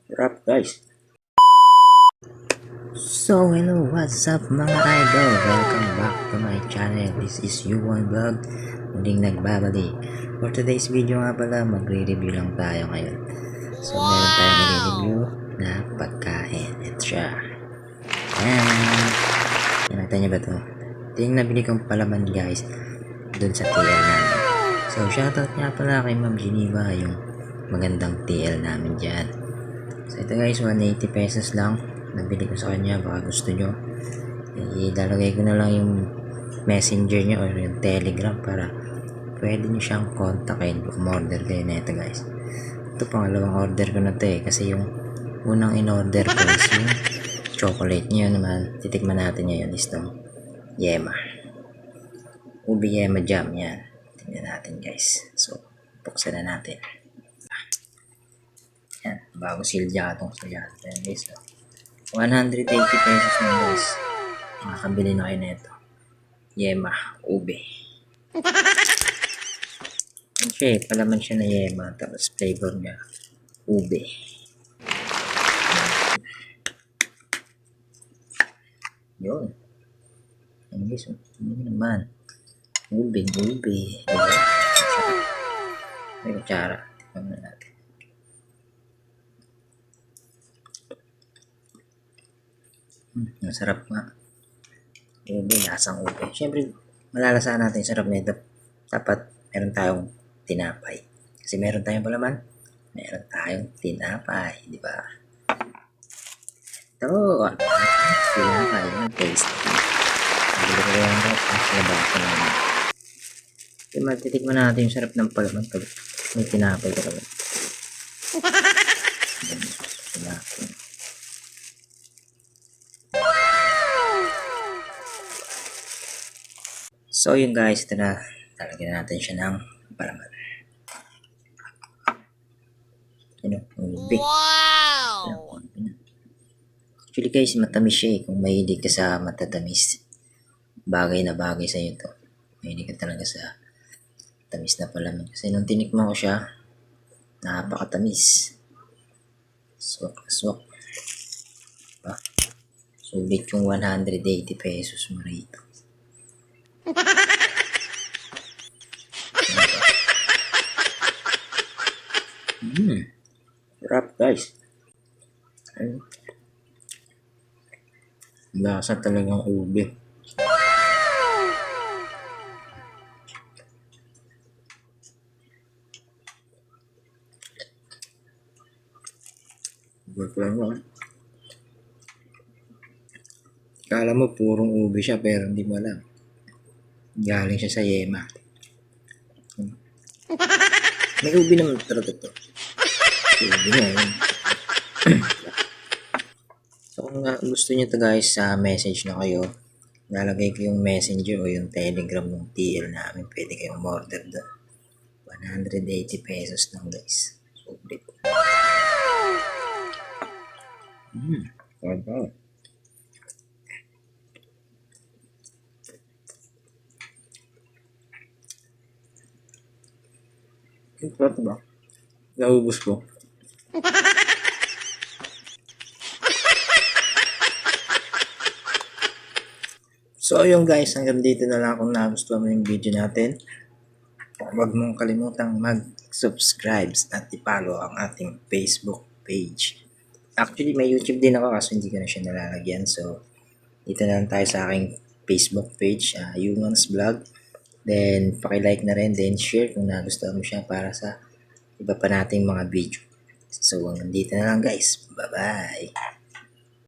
Rap guys. So hello, what's up mga idol? Welcome back to my channel. This is Yuan Vlog. Muling nagbabalik. For today's video nga pala, magre-review lang tayo ngayon. So meron tayong i-review na pagkain. Ito siya. Ayan. Nakita niyo ba ito? Ito yung nabili kong palaman guys dun sa TL namin. So shoutout nga pala kay Ma'am Geneva, yung magandang TL namin dyan. So ito guys, 180 pesos lang. Nabili ko sa kanya, baka gusto nyo. Ilalagay ko na lang yung messenger nyo or yung telegram para pwede nyo siyang kontakin kung order kayo na ito guys. Ito pangalawang order ko na ito kasi yung unang in-order ko is yung chocolate. Ngayon naman, titikman natin ngayon is itong yema. Ubi yema jam yan. Tingnan natin guys. So, buksan na natin. Yan, bago silya itong silya. Yan guys. 180 pesos na guys. Makakabili na kayo nito. Yema, ube. Okay, palaman siya na yema. Tapos flavor niya, ube. Yun. Yan guys. Ano naman? Ube. May kutsara. Tignan na natin. Masarap nga. Ube, lasang ube. Siyempre, malalasahan natin yung sarap nito. Dapat meron tayong tinapay. Kasi meron tayong palaman, meron tayong tinapay. Di ba? Ito. Tinapay. Yung tasty. Nabili ko yung labasa namin. Kaya matitikman natin yung sarap ng palaman pag may tinapay ka naman. Tinapay. So yun guys, ito na. Talagyan natin siya ng palaman. Ano? Ube. Wow! Actually guys, matamis siya kung mahilig ka sa matatamis. Bagay na bagay sa iyo to. Mahilig ka talaga sa tamis na palaman. Kasi nung tinikman ko siya, napakatamis. Swak. Diba? Sulit yung 180 pesos mo rito. Rap guys. Lasa talagang ube. Work lang yun. Kala mo purong ube siya pero hindi mo alam. Galing siya sa yema. May ube naman talaga to. Ube nga yun. So kung gusto nyo to guys, sa message na kayo, nalagay ko yung messenger o yung telegram ng TL namin. Pwede kayong order doon. 180 pesos lang guys. Sulit. Wow. Ito ba? Naubos ko. So ayun guys, hanggang dito na lang kung nagustuhan mo yung video natin. Huwag mong kalimutang mag-subscribe at i-follow ang ating Facebook page. Actually, may YouTube din ako kaso hindi ko na siya nalalagyan. So, dito na lang tayo sa aking Facebook page, Yuman's Vlog. Then, paki-like na rin, then share kung nagustuhan mo siya para sa iba pa nating mga video. So, hanggang dito na lang guys. Bye-bye!